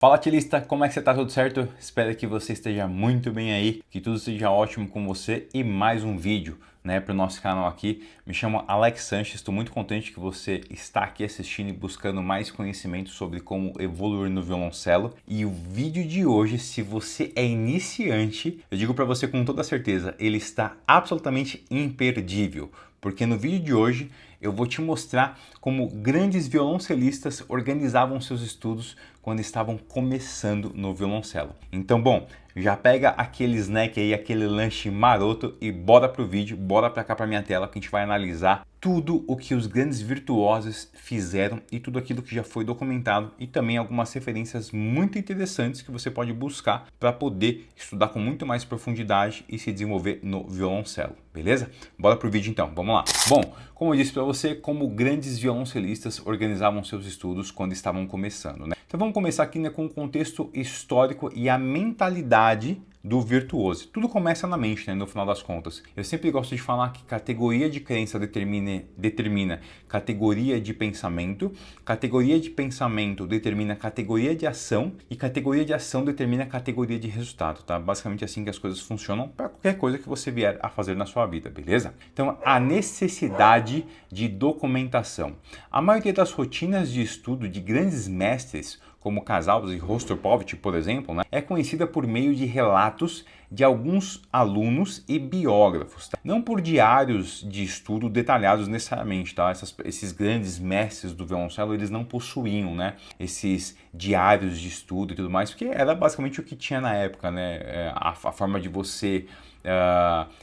Fala, atilista, como é que você tá? Tudo certo? Espero que você esteja muito bem aí, que tudo seja ótimo com você e mais um vídeo, para o nosso canal aqui. Me chamo Alex Sanches, estou muito contente que você está aqui assistindo e buscando mais conhecimento sobre como evoluir no violoncelo. E o vídeo de hoje, se você é iniciante, eu digo para você com toda certeza, ele está absolutamente imperdível. Porque no vídeo de hoje eu vou te mostrar como grandes violoncelistas organizavam seus estudos quando estavam começando no violoncelo. Então, bom, já pega aquele snack aí, aquele lanche maroto e bora pro vídeo, bora pra cá pra minha tela que a gente vai analisar tudo o que os grandes virtuosos fizeram e tudo aquilo que já foi documentado e também algumas referências muito interessantes que você pode buscar para poder estudar com muito mais profundidade e se desenvolver no violoncelo, beleza? Bora pro vídeo então, vamos lá. Bom, como eu disse para você, como grandes violoncelistas organizavam seus estudos quando estavam começando, Então vamos começar aqui com o contexto histórico e a mentalidade do virtuoso. Tudo começa na mente, no final das contas. Eu sempre gosto de falar que categoria de crença determina categoria de pensamento determina categoria de ação e categoria de ação determina categoria de resultado, tá? Basicamente assim que as coisas funcionam para qualquer coisa que você vier a fazer na sua vida, beleza? Então, a necessidade de documentação. A maioria das rotinas de estudo de grandes mestres como Casals e Rostropovich, por exemplo, é conhecida por meio de relatos de alguns alunos e biógrafos, tá? Não por diários de estudo detalhados necessariamente, tá? Esses grandes mestres do violoncelo, eles não possuíam, esses diários de estudo e tudo mais, porque era basicamente o que tinha na época, a forma de você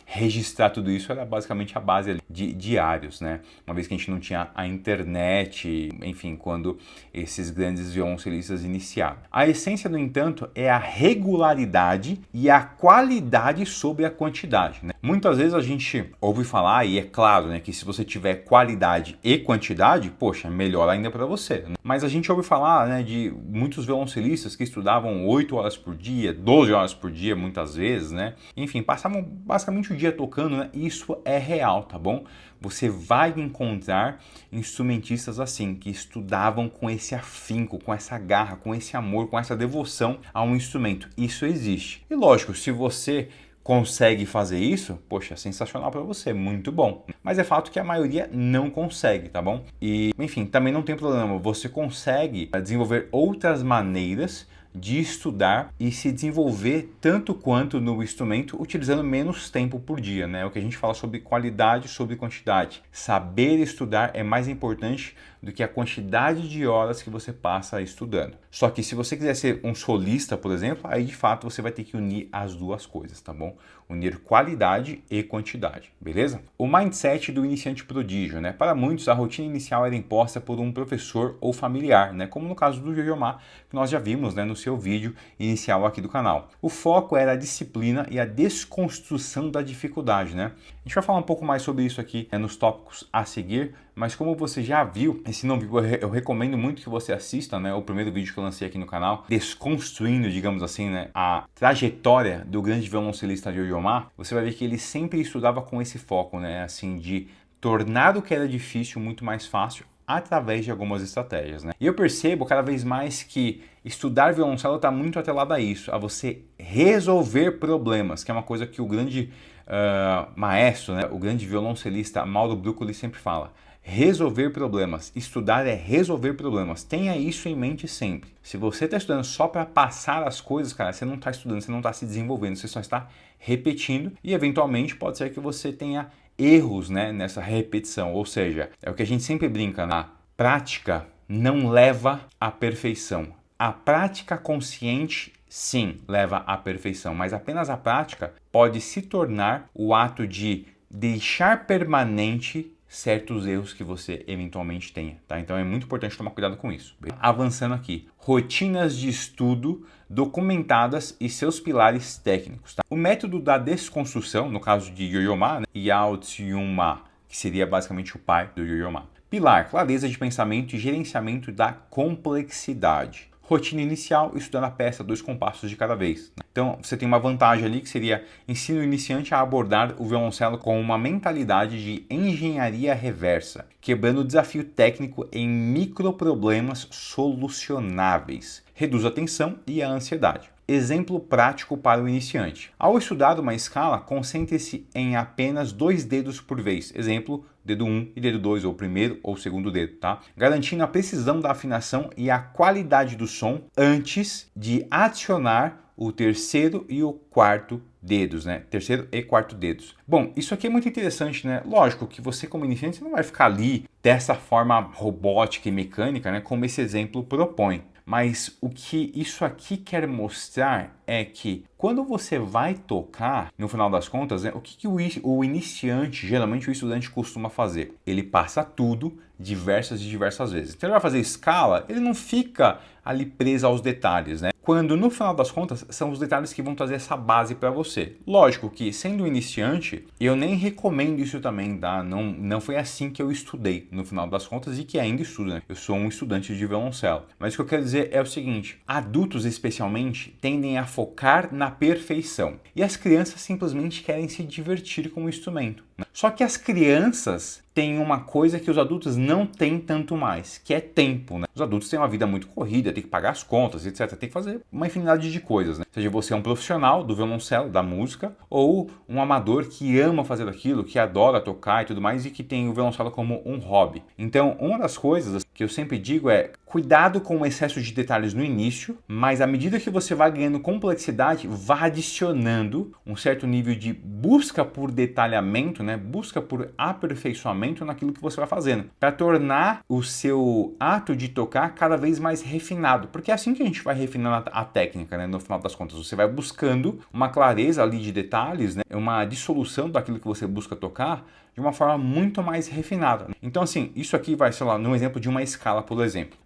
registrar tudo isso era basicamente a base de diários, Uma vez que a gente não tinha a internet, enfim, quando esses grandes violoncelistas iniciaram. A essência, no entanto, é a regularidade e a qualidade sobre a quantidade, Muitas vezes a gente ouve falar, e é claro, que se você tiver qualidade e quantidade, poxa, melhor ainda para você, Mas a gente ouve falar, de muitos violoncelistas que estudavam 8 horas por dia, 12 horas por dia, muitas vezes, Enfim, passavam basicamente o dia tocando, Isso é real, tá bom? Você vai encontrar instrumentistas assim, que estudavam com esse afinco, com essa garra, com esse amor, com essa devoção a um instrumento. Isso existe. E lógico, se você consegue fazer isso, poxa, é sensacional para você, muito bom. Mas é fato que a maioria não consegue, tá bom? E, enfim, também não tem problema, você consegue desenvolver outras maneiras de estudar e se desenvolver tanto quanto no instrumento utilizando menos tempo por dia, O que a gente fala sobre qualidade sobre quantidade. Saber estudar é mais importante do que a quantidade de horas que você passa estudando. Só que se você quiser ser um solista, por exemplo, aí de fato você vai ter que unir as duas coisas, tá bom? Unir qualidade e quantidade, beleza? O mindset do iniciante prodígio, Para muitos, a rotina inicial era imposta por um professor ou familiar, Como no caso do Yo-Yo Ma, que nós já vimos, no seu vídeo inicial aqui do canal. O foco era a disciplina e a desconstrução da dificuldade, A gente vai falar um pouco mais sobre isso aqui nos tópicos a seguir, mas como você já viu, e se não viu, eu recomendo muito que você assista, o primeiro vídeo que eu lancei aqui no canal, desconstruindo, digamos assim, a trajetória do grande violoncelista Yo-Yo Ma. Você vai ver que ele sempre estudava com esse foco, assim, de tornar o que era difícil muito mais fácil através de algumas estratégias, E eu percebo cada vez mais que estudar violoncelo está muito atrelado a isso, a você resolver problemas, que é uma coisa que o grande maestro, o grande violoncelista Mauro Bruccoli sempre fala. Resolver problemas. Estudar é resolver problemas. Tenha isso em mente sempre. Se você está estudando só para passar as coisas, cara, você não está estudando, você não está se desenvolvendo, você só está repetindo e eventualmente pode ser que você tenha erros, nessa repetição. Ou seja, é o que a gente sempre brinca, na prática não leva à perfeição. A prática consciente, sim, leva à perfeição, mas apenas a prática pode se tornar o ato de deixar permanente certos erros que você eventualmente tenha, tá? Então é muito importante tomar cuidado com isso. Avançando aqui, rotinas de estudo documentadas e seus pilares técnicos, tá? O método da desconstrução, no caso de Yo-Yo Ma, Yao Tsuyun Ma, que seria basicamente o pai do Yo-Yo Ma. Pilar, clareza de pensamento e gerenciamento da complexidade. Rotina inicial, estudando a peça 2 compassos de cada vez. Então, você tem uma vantagem ali que seria ensino o iniciante a abordar o violoncelo com uma mentalidade de engenharia reversa, quebrando o desafio técnico em microproblemas solucionáveis. reduz a tensão e a ansiedade. Exemplo prático para o iniciante. Ao estudar uma escala, concentre-se em apenas 2 dedos por vez. Exemplo, dedo 1 e dedo 2, ou primeiro ou segundo dedo, tá? Garantindo a precisão da afinação e a qualidade do som antes de adicionar o terceiro e o quarto dedos, né? Terceiro e quarto dedos. Bom, isso aqui é muito interessante, né? Lógico que você, como iniciante, você não vai ficar ali dessa forma robótica e mecânica, né? Como esse exemplo propõe. Mas o que isso aqui quer mostrar é que quando você vai tocar, no final das contas, né, o que o iniciante, geralmente o estudante costuma fazer? Ele passa tudo diversas vezes. Então ele vai fazer escala, ele não fica ali preso aos detalhes, né? Quando no final das contas são os detalhes que vão trazer essa base para você. Lógico que sendo iniciante, eu nem recomendo isso também, tá? Não foi assim que eu estudei no final das contas e que ainda estudo, né? Eu sou um estudante de violoncelo. Mas o que eu quero dizer é o seguinte, adultos especialmente tendem a focar na perfeição e as crianças simplesmente querem se divertir com o instrumento. Só que as crianças têm uma coisa que os adultos não têm tanto mais, que é tempo, né? Os adultos têm uma vida muito corrida, tem que pagar as contas, etc. Tem que fazer uma infinidade de coisas, né? Seja você um profissional do violoncelo, da música, ou um amador que ama fazer aquilo, que adora tocar e tudo mais, e que tem o violoncelo como um hobby. Então, uma das coisas que eu sempre digo é cuidado com o excesso de detalhes no início, mas à medida que você vai ganhando complexidade, vá adicionando um certo nível de busca por detalhamento, né? Busca por aperfeiçoamento naquilo que você vai fazendo, para tornar o seu ato de tocar cada vez mais refinado, porque é assim que a gente vai refinando a técnica, né? No final das contas, você vai buscando uma clareza ali de detalhes, né? Uma dissolução daquilo que você busca tocar de uma forma muito mais refinada. Então, assim, isso aqui vai, sei lá, num exemplo de uma escala, por exemplo.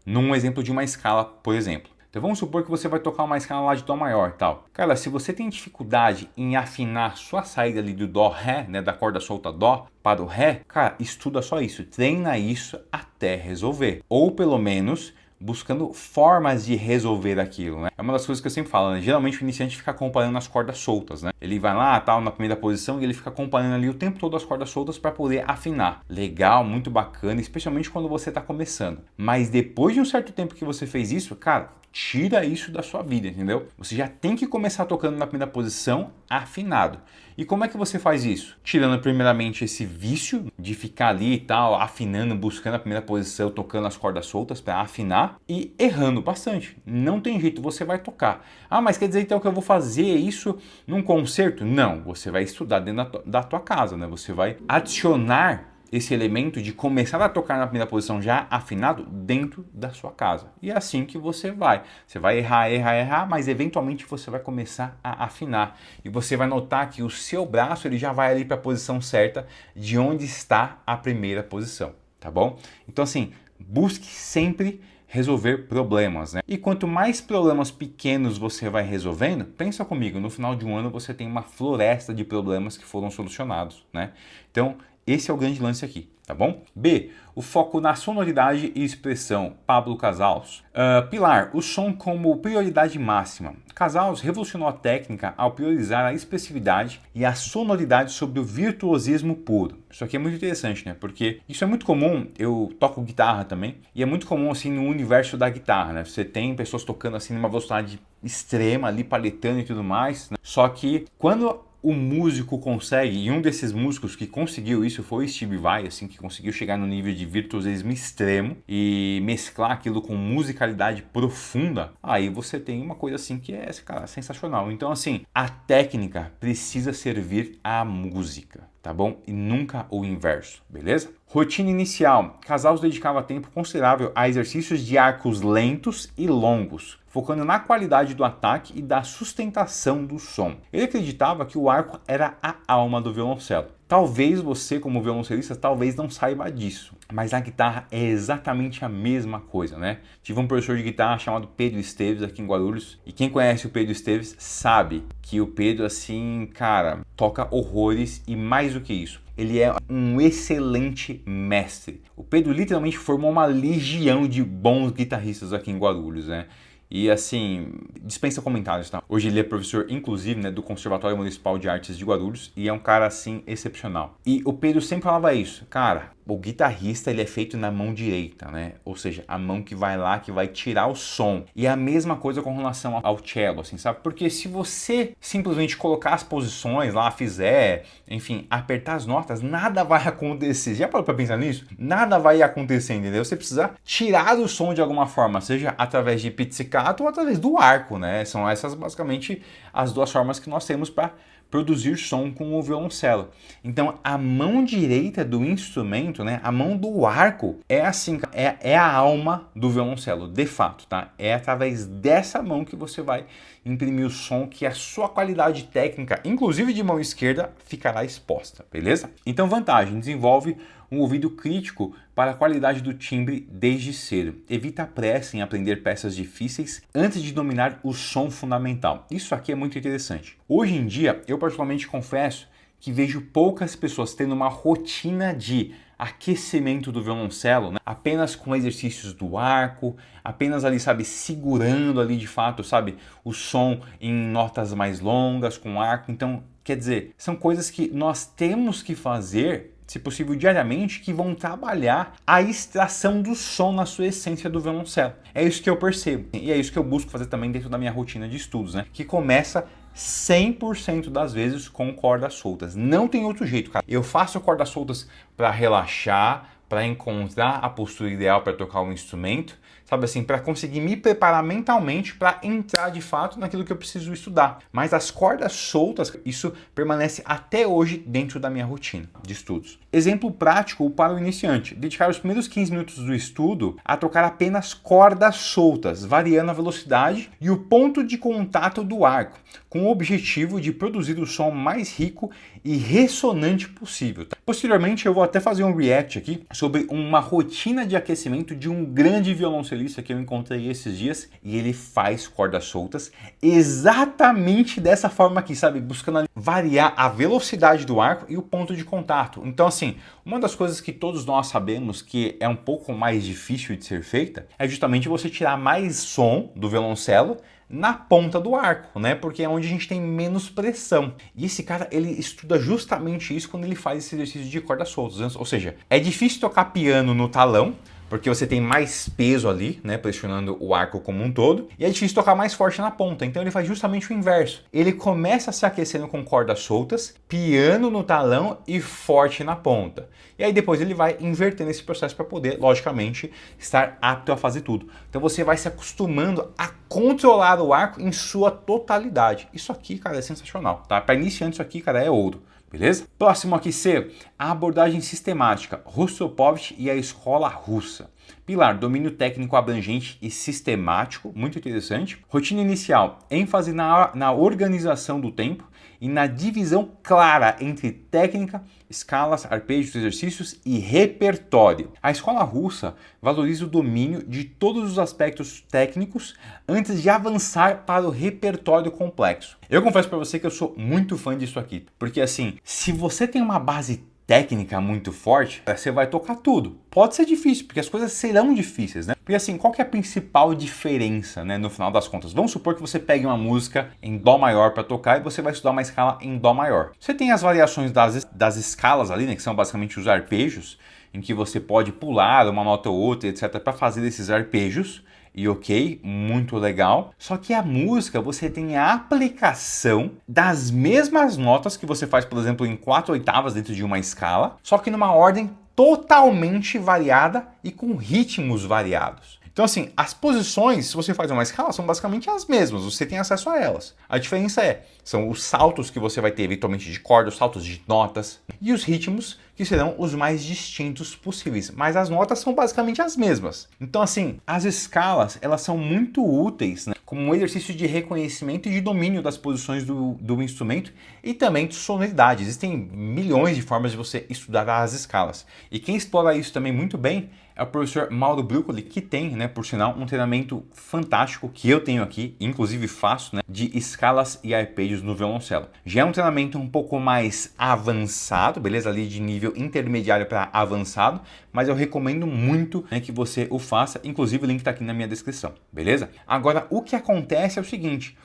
Então vamos supor que você vai tocar uma escala lá de Dó maior e tal. Cara, se você tem dificuldade em afinar sua saída ali do Dó Ré, né, da corda solta Dó para o Ré, cara, estuda só isso, treina isso até resolver. Ou pelo menos buscando formas de resolver aquilo, né? É uma das coisas que eu sempre falo, né? Geralmente o iniciante fica acompanhando as cordas soltas, né? Ele vai lá, tal, na primeira posição e ele fica acompanhando ali o tempo todo as cordas soltas para poder afinar. Legal, muito bacana, especialmente quando você está começando. Mas depois de um certo tempo que você fez isso, cara, tira isso da sua vida, entendeu? Você já tem que começar tocando na primeira posição afinado. E como é que você faz isso? Tirando primeiramente esse vício de ficar ali e tal, afinando, buscando a primeira posição, tocando as cordas soltas para afinar e errando bastante. Não tem jeito, você vai tocar. Ah, mas quer dizer então que eu vou fazer isso num concerto? Não, você vai estudar dentro da tua casa, né? Você vai adicionar esse elemento de começar a tocar na primeira posição já afinado dentro da sua casa. E é assim que você vai. Você vai errar, mas eventualmente você vai começar a afinar. E você vai notar que o seu braço ele já vai ali para a posição certa de onde está a primeira posição, tá bom? Então assim, busque sempre resolver problemas, né? E quanto mais problemas pequenos você vai resolvendo, pensa comigo, no final de um ano você tem uma floresta de problemas que foram solucionados, né? Então, esse é o grande lance aqui, tá bom? B. O foco na sonoridade e expressão. Pablo Casals. Pilar. O som como prioridade máxima. Casals revolucionou a técnica ao priorizar a expressividade e a sonoridade sobre o virtuosismo puro. Isso aqui é muito interessante, né? Porque isso é muito comum, eu toco guitarra também, e é muito comum assim no universo da guitarra, né? Você tem pessoas tocando assim numa velocidade extrema ali, paletando e tudo mais, né? Só que quando o músico consegue, e um desses músicos que conseguiu isso foi o Steve Vai, assim, que conseguiu chegar no nível de virtuosismo extremo e mesclar aquilo com musicalidade profunda, aí você tem uma coisa assim que é, cara, sensacional. Então, assim, a técnica precisa servir à música, tá bom? E nunca o inverso, beleza? Rotina inicial. Casals dedicava tempo considerável a exercícios de arcos lentos e longos, focando na qualidade do ataque e da sustentação do som. Ele acreditava que o arco era a alma do violoncelo. Talvez você, como violoncelista, talvez não saiba disso, mas a guitarra é exatamente a mesma coisa, né? Tive um professor de guitarra chamado Pedro Esteves aqui em Guarulhos, e quem conhece o Pedro Esteves sabe que o Pedro, assim, cara, toca horrores e mais do que isso, ele é um excelente mestre. O Pedro literalmente formou uma legião de bons guitarristas aqui em Guarulhos, né? E assim, dispensa comentários, tá? Hoje ele é professor, inclusive, né, do Conservatório Municipal de Artes de Guarulhos e é um cara, assim, excepcional. E o Pedro sempre falava isso, cara, o guitarrista ele é feito na mão direita, né? Ou seja, a mão que vai lá, que vai tirar o som. E é a mesma coisa com relação ao cello, assim, sabe? Porque se você simplesmente colocar as posições lá, fizer, enfim, apertar as notas, nada vai acontecer. Já parou pra pensar nisso? Nada vai acontecer, entendeu? Você precisa tirar o som de alguma forma, seja através de pizzicato ou através do arco, né? São essas basicamente as duas formas que nós temos para produzir som com o violoncelo. Então, a mão direita do instrumento, né, a mão do arco, é assim, é a alma do violoncelo, de fato, tá? É através dessa mão que você vai imprimir o som, que a sua qualidade técnica, inclusive de mão esquerda, ficará exposta, beleza? Então, vantagem, desenvolve um ouvido crítico para a qualidade do timbre desde cedo. Evita a pressa em aprender peças difíceis antes de dominar o som fundamental. Isso aqui é muito interessante. Hoje em dia, eu particularmente confesso que vejo poucas pessoas tendo uma rotina de aquecimento do violoncelo, né? Apenas com exercícios do arco, apenas ali, sabe, segurando ali de fato, sabe, o som em notas mais longas com arco. Então, quer dizer, são coisas que nós temos que fazer, se possível diariamente, que vão trabalhar a extração do som na sua essência do violoncelo. É isso que eu percebo e é isso que eu busco fazer também dentro da minha rotina de estudos, né? Que começa 100% das vezes com cordas soltas. Não tem outro jeito, cara. Eu faço cordas soltas para relaxar, para encontrar a postura ideal para tocar o instrumento, sabe assim, para conseguir me preparar mentalmente para entrar de fato naquilo que eu preciso estudar. Mas as cordas soltas, isso permanece até hoje dentro da minha rotina de estudos. Exemplo prático para o iniciante: dedicar os primeiros 15 minutos do estudo a tocar apenas cordas soltas, variando a velocidade e o ponto de contato do arco, com o objetivo de produzir o som mais rico e ressonante possível. Posteriormente eu vou até fazer um react aqui sobre uma rotina de aquecimento de um grande violoncelista que eu encontrei esses dias, e ele faz cordas soltas exatamente dessa forma aqui, sabe? Buscando variar a velocidade do arco e o ponto de contato. Então, assim, uma das coisas que todos nós sabemos que é um pouco mais difícil de ser feita é justamente você tirar mais som do violoncelo na ponta do arco, né? Porque é onde a gente tem menos pressão. E esse cara, ele estuda justamente isso quando ele faz esse exercício de cordas soltas. Ou seja, é difícil tocar piano no talão, porque você tem mais peso ali, né, pressionando o arco como um todo, e é difícil tocar mais forte na ponta. Então ele faz justamente o inverso. Ele começa se aquecendo com cordas soltas, piano no talão e forte na ponta. E aí depois ele vai invertendo esse processo para poder, logicamente, estar apto a fazer tudo. Então você vai se acostumando a controlar o arco em sua totalidade. Isso aqui, cara, é sensacional, tá? Para iniciante isso aqui, cara, é ouro. Beleza? Próximo aqui, C, a abordagem sistemática, Rostropovich e a escola russa. Pilar, domínio técnico abrangente e sistemático, muito interessante. Rotina inicial, ênfase na organização do tempo e na divisão clara entre técnica, escalas, arpejos, exercícios e repertório. A escola russa valoriza o domínio de todos os aspectos técnicos antes de avançar para o repertório complexo. Eu confesso para você que eu sou muito fã disso aqui, porque assim, se você tem uma base técnica muito forte, você vai tocar tudo. Pode ser difícil, porque as coisas serão difíceis, né? Porque assim, qual que é a principal diferença, né, no final das contas? Vamos supor que você pegue uma música em Dó maior para tocar e você vai estudar uma escala em Dó maior. Você tem as variações das escalas ali, né, que são basicamente os arpejos, em que você pode pular uma nota ou outra, etc, para fazer esses arpejos. E ok, muito legal. Só que a música, você tem a aplicação das mesmas notas que você faz, por exemplo, em 4/8 dentro de uma escala, só que numa ordem totalmente variada e com ritmos variados. Então assim, as posições, se você faz uma escala, são basicamente as mesmas, você tem acesso a elas. A diferença são os saltos que você vai ter eventualmente de cordas, os saltos de notas e os ritmos que serão os mais distintos possíveis, mas as notas são basicamente as mesmas. Então assim, as escalas, elas são muito úteis, né, como um exercício de reconhecimento e de domínio das posições do instrumento e também de sonoridade. Existem milhões de formas de você estudar as escalas. E quem explora isso também muito bem é é o professor Mauro Bruccoli, que tem, né, por sinal, um treinamento fantástico que eu tenho aqui, inclusive faço, né, de escalas e arpejos no violoncelo. Já é um treinamento um pouco mais avançado, beleza? Ali de nível intermediário para avançado, mas eu recomendo muito, né, que você o faça, inclusive o link está aqui na minha descrição, beleza? Agora, o que acontece é o seguinte,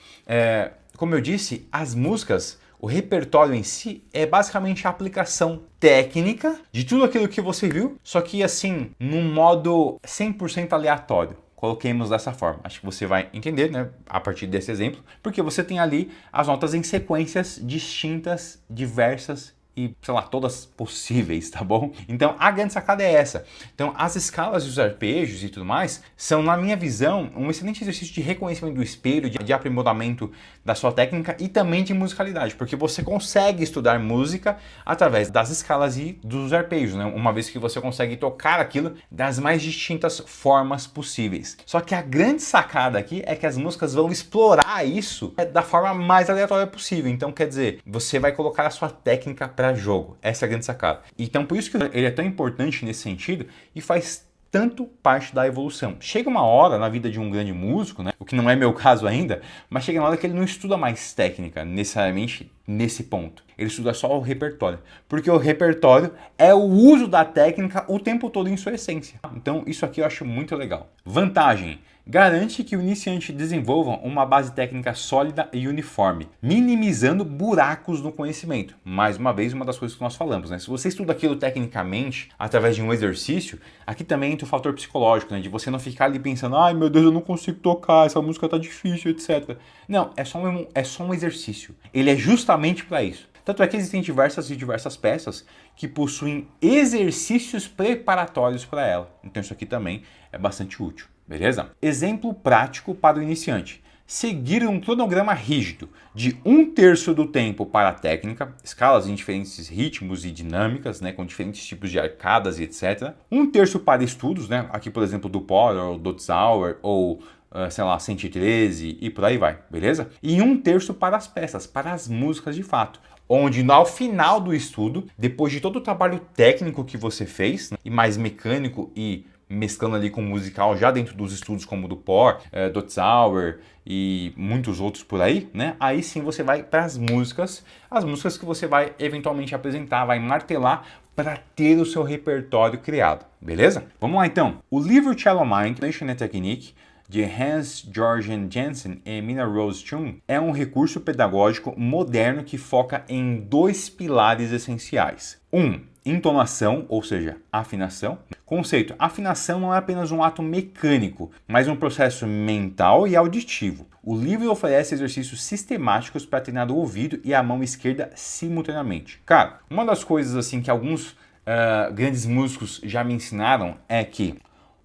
como eu disse, as músicas, o repertório em si é basicamente a aplicação técnica de tudo aquilo que você viu, só que assim, num modo 100% aleatório. Coloquemos dessa forma. Acho que você vai entender, né, a partir desse exemplo, porque você tem ali as notas em sequências distintas, diversas e, sei lá, todas possíveis, tá bom? Então, a grande sacada é essa. Então, as escalas e os arpejos e tudo mais são, na minha visão, um excelente exercício de reconhecimento do espelho, de aprimoramento da sua técnica e também de musicalidade, porque você consegue estudar música através das escalas e dos arpejos, né? Uma vez que você consegue tocar aquilo das mais distintas formas possíveis. Só que a grande sacada aqui é que as músicas vão explorar isso da forma mais aleatória possível. Então, quer dizer, você vai colocar a sua técnica para jogo. Essa é a grande sacada. Então, por isso que ele é tão importante nesse sentido e faz tanto parte da evolução. Chega uma hora na vida de um grande músico, né, o que não é meu caso ainda, mas chega uma hora que ele não estuda mais técnica, necessariamente nesse ponto. Ele estuda só o repertório, porque o repertório é o uso da técnica o tempo todo em sua essência. Então, isso aqui eu acho muito legal. Vantagem: garante que o iniciante desenvolva uma base técnica sólida e uniforme, minimizando buracos no conhecimento. Mais uma vez, uma das coisas que nós falamos, né? Se você estuda aquilo tecnicamente, através de um exercício, aqui também entra o fator psicológico, né? De você não ficar ali pensando, ai meu Deus, eu não consigo tocar, essa música tá difícil, etc. Não, é só um exercício. Ele é justamente para isso. Tanto é que existem diversas peças que possuem exercícios preparatórios para ela. Então isso aqui também é bastante útil, beleza? Exemplo prático para o iniciante: seguir um cronograma rígido de 1/3 do tempo para a técnica, escalas em diferentes ritmos e dinâmicas, né, com diferentes tipos de arcadas e etc. 1/3 para estudos, né, aqui por exemplo do Porter, ou Dotzauer, ou sei lá, 113 e por aí vai, beleza? E 1/3 para as peças, para as músicas de fato, onde ao final do estudo, depois de todo o trabalho técnico que você fez, né, e mais mecânico e mesclando ali com musical já dentro dos estudos como do Por, Dotzauer e muitos outros por aí, né? Aí sim você vai para as músicas que você vai eventualmente apresentar, vai martelar para ter o seu repertório criado, beleza? Vamos lá então. O livro Cello Mind, Nation Technique, de Hans Georgen Jensen e Mina Rose Chung, é um recurso pedagógico moderno que foca em 2 pilares essenciais. Entonação, ou seja, afinação. Conceito: afinação não é apenas um ato mecânico, mas um processo mental e auditivo. O livro oferece exercícios sistemáticos para treinar o ouvido e a mão esquerda simultaneamente. Cara, uma das coisas assim que alguns grandes músicos já me ensinaram é que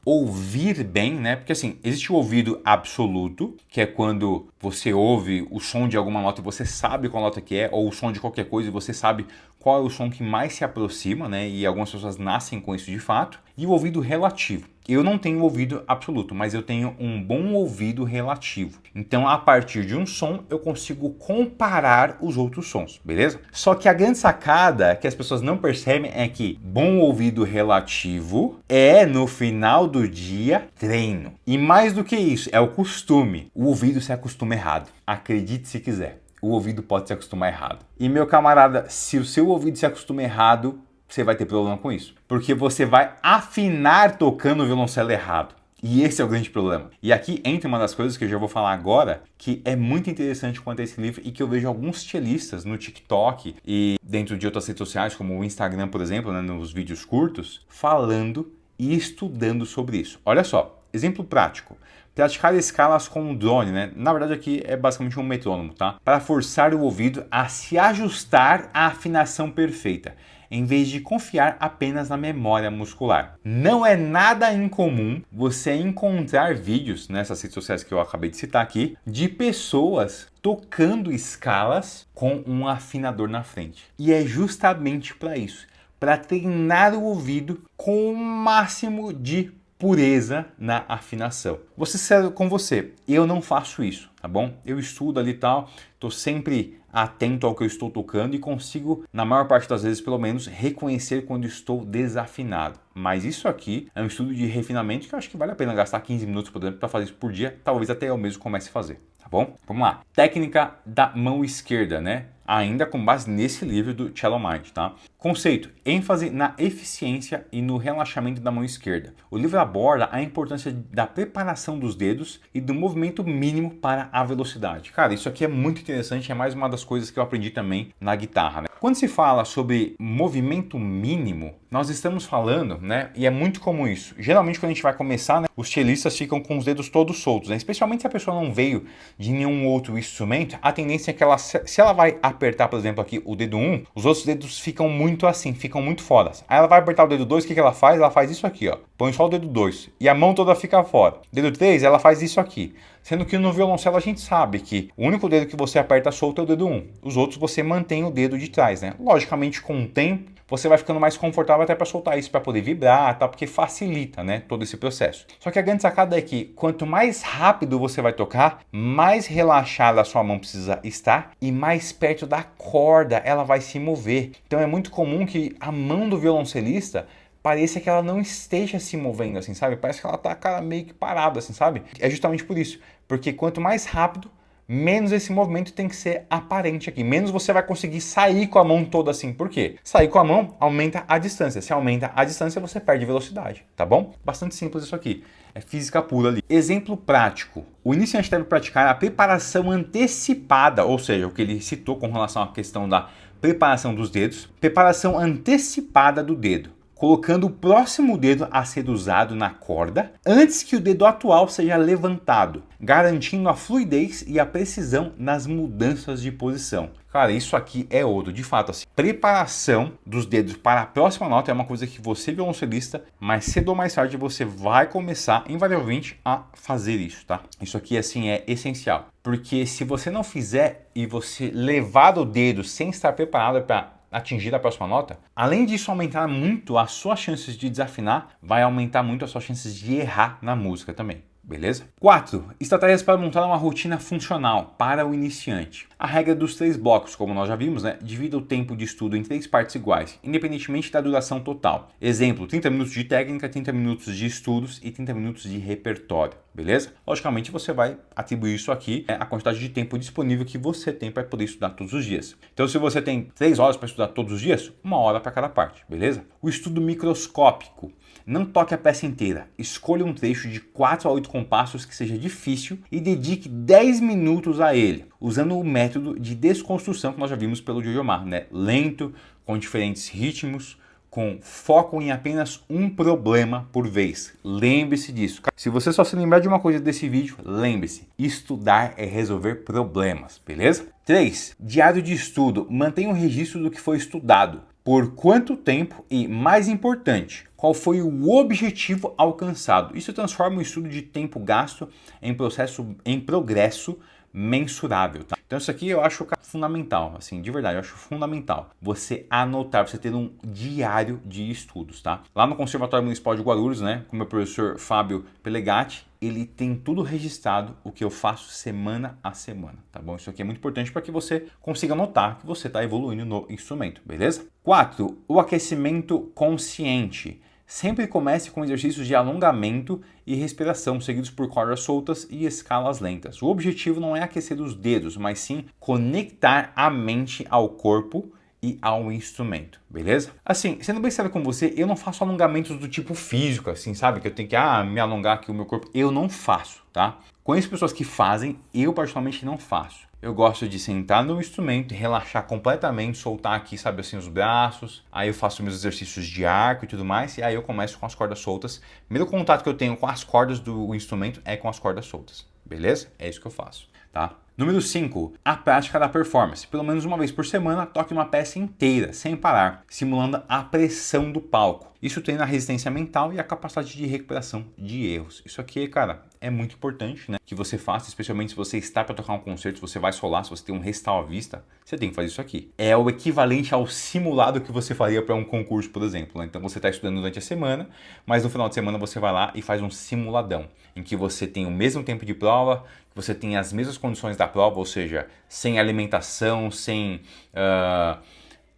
ouvir bem, né? Porque assim, existe o ouvido absoluto, que é quando você ouve o som de alguma nota e você sabe qual nota que é, ou o som de qualquer coisa e você sabe qual é o som que mais se aproxima, né? E algumas pessoas nascem com isso de fato. E o ouvido relativo. Eu não tenho ouvido absoluto, mas eu tenho um bom ouvido relativo. Então, a partir de um som, eu consigo comparar os outros sons, beleza? Só que a grande sacada que as pessoas não percebem é que bom ouvido relativo é, no final do dia, treino. E mais do que isso, é o costume. O ouvido se acostuma errado. Acredite se quiser. O ouvido pode se acostumar errado. E, meu camarada, se o seu ouvido se acostuma errado, você vai ter problema com isso. Porque você vai afinar tocando o violoncelo errado. E esse é o grande problema. E aqui entra uma das coisas que eu já vou falar agora, que é muito interessante quanto a esse livro e que eu vejo alguns cellistas no TikTok e dentro de outras redes sociais, como o Instagram, por exemplo, né, nos vídeos curtos, falando e estudando sobre isso. Olha só, exemplo prático. Praticar escalas com um drone, né? Na verdade aqui é basicamente um metrônomo, tá? Para forçar o ouvido a se ajustar à afinação perfeita, em vez de confiar apenas na memória muscular. Não é nada incomum você encontrar vídeos nessas redes sociais que eu acabei de citar aqui, de pessoas tocando escalas com um afinador na frente. E é justamente para isso, para treinar o ouvido com o máximo de pureza na afinação. Vou ser sério com você, eu não faço isso, tá bom? Eu estudo ali e tal, tô sempre atento ao que eu estou tocando e consigo, na maior parte das vezes pelo menos, reconhecer quando estou desafinado. Mas isso aqui é um estudo de refinamento que eu acho que vale a pena gastar 15 minutos, por exemplo, para fazer isso por dia. Talvez até eu mesmo comece a fazer, tá bom? Vamos lá. Técnica da mão esquerda, né? Ainda com base nesse livro do Shallow Mind, tá? Conceito: ênfase na eficiência e no relaxamento da mão esquerda. O livro aborda a importância da preparação dos dedos e do movimento mínimo para a velocidade. Cara, isso aqui é muito interessante, é mais uma das coisas que eu aprendi também na guitarra, né? Quando se fala sobre movimento mínimo, nós estamos falando, né? E é muito comum isso. Geralmente quando a gente vai começar, né, os cellistas ficam com os dedos todos soltos, né? Especialmente se a pessoa não veio de nenhum outro instrumento, a tendência é que ela, se ela vai apertar, por exemplo, aqui o dedo 1, os outros dedos ficam muito assim, ficam muito fora. Aí ela vai apertar o dedo 2, o que ela faz? Ela faz isso aqui, ó. Põe só o dedo 2 e a mão toda fica fora. Dedo 3, ela faz isso aqui. Sendo que no violoncelo a gente sabe que o único dedo que você aperta solto é o dedo 1. Os outros você mantém o dedo de trás, né? Logicamente, com o tempo, você vai ficando mais confortável até para soltar isso, para poder vibrar, tá? Porque facilita, né, todo esse processo. Só que a grande sacada é que quanto mais rápido você vai tocar, mais relaxada a sua mão precisa estar e mais perto da corda ela vai se mover. Então é muito comum que a mão do violoncelista pareça que ela não esteja se movendo, assim, sabe? Parece que ela tá, cara, meio que parada, assim, sabe? É justamente por isso. Porque quanto mais rápido, menos esse movimento tem que ser aparente aqui. Menos você vai conseguir sair com a mão toda assim. Por quê? Sair com a mão aumenta a distância. Se aumenta a distância, você perde velocidade, tá bom? Bastante simples isso aqui. É física pura ali. Exemplo prático. O iniciante deve praticar a preparação antecipada, ou seja, o que ele citou com relação à questão da preparação dos dedos. Preparação antecipada do dedo, colocando o próximo dedo a ser usado na corda antes que o dedo atual seja levantado, garantindo a fluidez e a precisão nas mudanças de posição. Cara, isso aqui é ouro, de fato, assim. Preparação dos dedos para a próxima nota é uma coisa que você, violoncelista, mais cedo ou mais tarde você vai começar, invariavelmente, a fazer isso, tá? Isso aqui, assim, é essencial. Porque se você não fizer e você levar o dedo sem estar preparado para atingir a próxima nota, além disso aumentar muito as suas chances de desafinar, vai aumentar muito as suas chances de errar na música também. Beleza? 4. Estratégias para montar uma rotina funcional para o iniciante. A regra dos 3 blocos, como nós já vimos, né? Divida o tempo de estudo em 3 partes iguais, independentemente da duração total. Exemplo, 30 minutos de técnica, 30 minutos de estudos e 30 minutos de repertório. Beleza? Logicamente você vai atribuir isso aqui à quantidade de tempo disponível que você tem para poder estudar todos os dias. Então se você tem 3 horas para estudar todos os dias, 1 hora para cada parte, beleza? O estudo microscópico. Não toque a peça inteira. Escolha um trecho de 4 a 8 compassos que seja difícil e dedique 10 minutos a ele, usando o método de desconstrução que nós já vimos pelo Jojo Ma, né? Lento, com diferentes ritmos, com foco em apenas um problema por vez. Lembre-se disso. Se você só se lembrar de uma coisa desse vídeo, lembre-se, estudar é resolver problemas, beleza? 3. Diário de estudo. Mantenha um registro do que foi estudado, por quanto tempo e, mais importante, qual foi o objetivo alcançado. Isso transforma o estudo de tempo gasto em progresso mensurável, tá? Então isso aqui eu acho fundamental, assim, de verdade, eu acho fundamental você anotar, você ter um diário de estudos, tá? Lá no Conservatório Municipal de Guarulhos, né, com o meu professor Fábio Pelegatti, ele tem tudo registrado o que eu faço semana a semana, tá bom? Isso aqui é muito importante para que você consiga notar que você está evoluindo no instrumento, beleza? 4. O aquecimento consciente. Sempre comece com exercícios de alongamento e respiração, seguidos por cordas soltas e escalas lentas. O objetivo não é aquecer os dedos, mas sim conectar a mente ao corpo e ao instrumento, beleza? Assim, sendo bem sério com você, eu não faço alongamentos do tipo físico, assim, sabe? Que eu tenho que me alongar aqui o meu corpo. Eu não faço, tá? Conheço pessoas que fazem, eu particularmente não faço. Eu gosto de sentar no instrumento, relaxar completamente, soltar aqui, sabe assim, os braços. Aí eu faço meus exercícios de arco e tudo mais. E aí eu começo com as cordas soltas. O primeiro contato que eu tenho com as cordas do instrumento é com as cordas soltas. Beleza? É isso que eu faço, tá? Número 5. A prática da performance. Pelo menos uma vez por semana, toque uma peça inteira, sem parar, simulando a pressão do palco. Isso treina a resistência mental e a capacidade de recuperação de erros. Isso aqui, cara, é muito importante, né? Que você faça, especialmente se você está para tocar um concerto, se você vai solar, se você tem um recital à vista, você tem que fazer isso aqui. É o equivalente ao simulado que você faria para um concurso, por exemplo, né? Então você está estudando durante a semana, mas no final de semana você vai lá e faz um simuladão, em que você tem o mesmo tempo de prova, que você tem as mesmas condições da prova, ou seja, sem alimentação, sem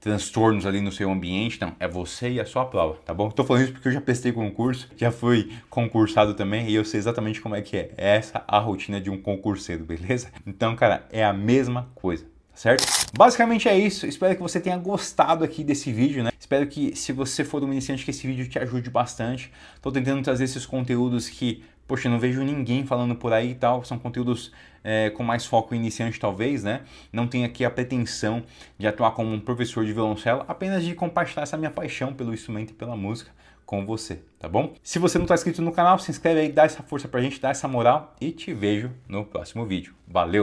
transtornos ali no seu ambiente, não, é você e a sua prova, tá bom? Tô falando isso porque eu já prestei concurso, já fui concursado também e eu sei exatamente como é que é. Essa a rotina de um concurseiro, beleza? Então, cara, é a mesma coisa. Certo? Basicamente é isso, espero que você tenha gostado aqui desse vídeo, né? Espero que, se você for um iniciante, que esse vídeo te ajude bastante. Tô tentando trazer esses conteúdos que, poxa, eu não vejo ninguém falando por aí e tal, são conteúdos com mais foco iniciante talvez, né? Não tenho aqui a pretensão de atuar como um professor de violoncelo, apenas de compartilhar essa minha paixão pelo instrumento e pela música com você, tá bom? Se você não está inscrito no canal, se inscreve aí, dá essa força pra gente, dá essa moral e te vejo no próximo vídeo. Valeu!